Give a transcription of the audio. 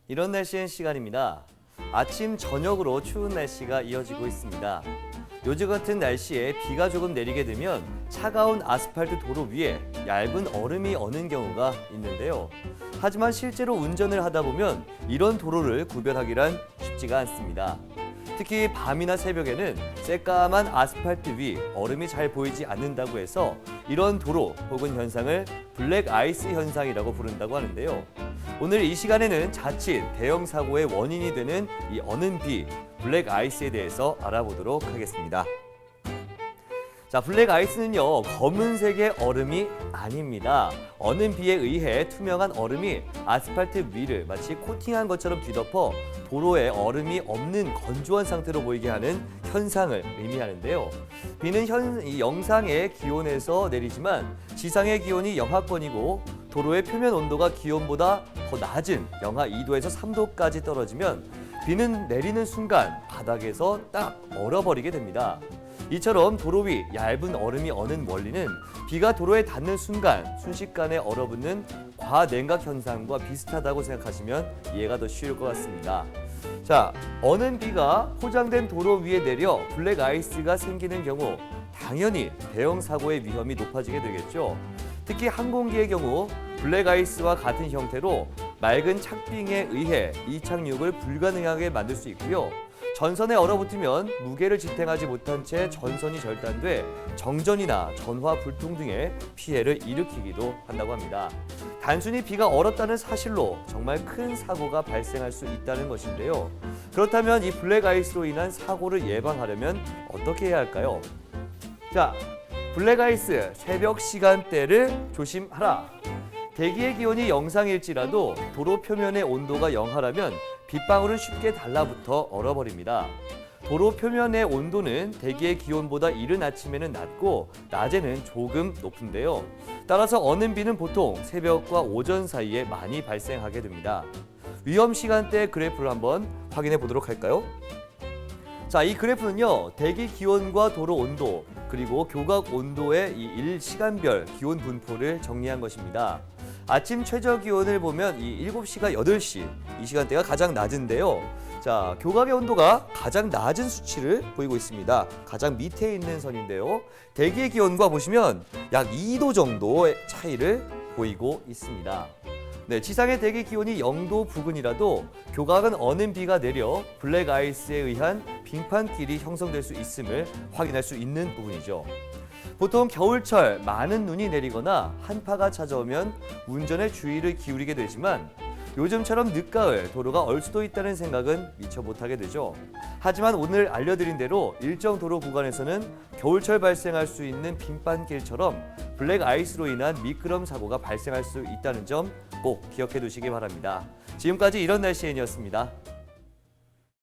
이런 날씨엔 시간입니다. 아침, 저녁으로 추운 날씨가 이어지고 있습니다. 요즘 같은 날씨에 비가 조금 내리게 되면 차가운 아스팔트 도로 위에 얇은 얼음이 어는 경우가 있는데요. 하지만 실제로 운전을 하다 보면 이런 도로를 구별하기란 쉽지가 않습니다. 특히 밤이나 새벽에는 새까만 아스팔트 위 얼음이 잘 보이지 않는다고 해서 이런 도로 혹은 현상을 블랙 아이스 현상이라고 부른다고 하는데요. 오늘 이 시간에는 자칫 대형 사고의 원인이 되는 이 어는 비, 블랙 아이스에 대해서 알아보도록 하겠습니다. 자, 블랙 아이스는요, 검은색의 얼음이 아닙니다. 어는 비에 의해 투명한 얼음이 아스팔트 위를 마치 코팅한 것처럼 뒤덮어 도로에 얼음이 없는 건조한 상태로 보이게 하는 현상을 의미하는데요. 비는 이 영상의 기온에서 내리지만 지상의 기온이 영하권이고 도로의 표면 온도가 기온보다 더 낮은 영하 2도에서 3도까지 떨어지면 비는 내리는 순간 바닥에서 딱 얼어버리게 됩니다. 이처럼 도로 위 얇은 얼음이 어는 원리는 비가 도로에 닿는 순간 순식간에 얼어붙는 과냉각 현상과 비슷하다고 생각하시면 이해가 더 쉬울 것 같습니다. 자, 어는 비가 포장된 도로 위에 내려 블랙 아이스가 생기는 경우 당연히 대형 사고의 위험이 높아지게 되겠죠. 특히 항공기의 경우 블랙 아이스와 같은 형태로 맑은 착빙에 의해 이착륙을 불가능하게 만들 수 있고요. 전선에 얼어붙으면 무게를 지탱하지 못한 채 전선이 절단돼 정전이나 전화 불통 등의 피해를 일으키기도 한다고 합니다. 단순히 비가 얼었다는 사실로 정말 큰 사고가 발생할 수 있다는 것인데요. 그렇다면 이 블랙 아이스로 인한 사고를 예방하려면 어떻게 해야 할까요? 자, 블랙 아이스 새벽 시간대를 조심하라. 대기의 기온이 영상일지라도 도로 표면의 온도가 영하라면 빗방울은 쉽게 달라붙어 얼어버립니다. 도로 표면의 온도는 대기의 기온보다 이른 아침에는 낮고 낮에는 조금 높은데요. 따라서 어는 비는 보통 새벽과 오전 사이에 많이 발생하게 됩니다. 위험 시간대 그래프를 한번 확인해 보도록 할까요? 자, 이 그래프는요, 대기 기온과 도로 온도 그리고 교각 온도의 이 일시간별 기온 분포를 정리한 것입니다. 아침 최저 기온을 보면 이 7시가 8시, 이 시간대가 가장 낮은데요. 자, 교각의 온도가 가장 낮은 수치를 보이고 있습니다. 가장 밑에 있는 선인데요. 대기의 기온과 보시면 약 2도 정도의 차이를 보이고 있습니다. 네, 지상의 대기 기온이 0도 부근이라도 교각은 어는 비가 내려 블랙 아이스에 의한 빙판길이 형성될 수 있음을 확인할 수 있는 부분이죠. 보통 겨울철 많은 눈이 내리거나 한파가 찾아오면 운전에 주의를 기울이게 되지만 요즘처럼 늦가을 도로가 얼 수도 있다는 생각은 미처 못하게 되죠. 하지만 오늘 알려드린 대로 일정 도로 구간에서는 겨울철 발생할 수 있는 빙판길처럼 블랙 아이스로 인한 미끄럼 사고가 발생할 수 있다는 점 꼭 기억해 두시기 바랍니다. 지금까지 이런 날씨엔이었습니다.